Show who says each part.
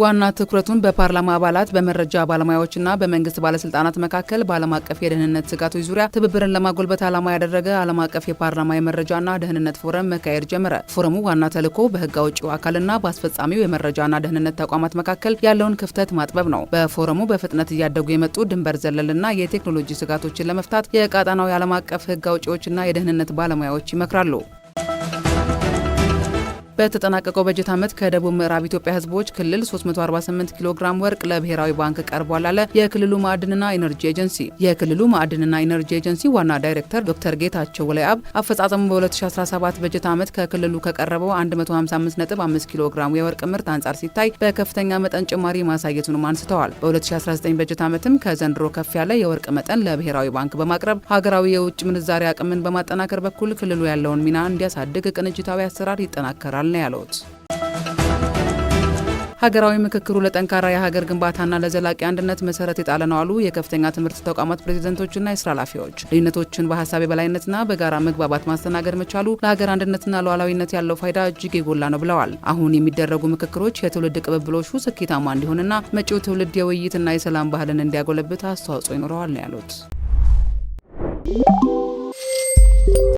Speaker 1: ዋና ትኩረቱን በፓርላማ አባላት በመረጃ ባለሙያዎችና በመንግስት ባለስልጣናት መካከል በዓለም አቀፍ የደህንነት ስጋቶች ዙሪያ ትብብርን ለማጎልበት ዓላማ ያደረገ ዓለም አቀፍ የፓርላማ የመረጃና ደህንነት ፎረም መካሄድ ጀመረ። ፎረሙ ዋና ተልዕኮ በህግ አውጪው አካልና በአስፈጻሚው የመረጃና ደህንነት ተቋማት መካከል ያለውን ክፍተት ማጥበብ ነው። በፎረሙ በፍጥነት እያደጉ የመጡ ድንበር ዘለልና የቴክኖሎጂ ስጋቶችን ለመፍታት የቀጣናው የዓለም አቀፍ ህግ አውጪዎችና የደህንነት ባለሙያዎች ይመክራሉ። በተጠናቀቀው በጀት ዓመት ከደቡብ ምዕራብ ኢትዮጵያ ህዝቦች ክልል 348 ኪሎ ግራም ወርቅ ለብሔራዊ ባንክ ቀርቧል አለ የክልሉ ማዕድንና ኢነርጂ ኤጀንሲ። የክልሉ ማዕድንና ኢነርጂ ኤጀንሲ ዋና ዳይሬክተር ዶክተር ጌታቸው ወለአብ አፈጻጸሙ በ2017 በጀት ዓመት ከክልሉ ከቀረበው 155.5 ኪሎ ግራም የወርቅ ምርት አንጻር ሲታይ በከፍተኛ መጠን ጭማሪ ማሳየቱንም አንስተዋል። በ2019 በጀት ዓመትም ከዘንድሮ ከፍ ያለ የወርቅ መጠን ለብሔራዊ ባንክ በማቅረብ ሀገራዊ የውጭ ምንዛሪ አቅምን በማጠናከር በኩል ክልሉ ያለውን ሚና እንዲያሳድግ ቅንጅታዊ አሰራር ይጠናከራል ነው ያሉት። ሀገራዊ ምክክሩ ለጠንካራ የሀገር ግንባታና ለዘላቂ አንድነት መሰረት የጣለ ነው አሉ የከፍተኛ ትምህርት ተቋማት ፕሬዝዳንቶችና የስራ ኃላፊዎች። ልዩነቶችን በሀሳብ የበላይነትና በጋራ መግባባት ማስተናገድ መቻሉ ለሀገር አንድነትና ሉዓላዊነት ያለው ፋይዳ እጅግ የጎላ ነው ብለዋል። አሁን የሚደረጉ ምክክሮች የትውልድ ቅብብሎሹ ስኬታማ እንዲሆንና መጪው ትውልድ የውይይትና የሰላም ባህልን እንዲያጎለብት አስተዋጽኦ ይኖረዋል ነው ያሉት።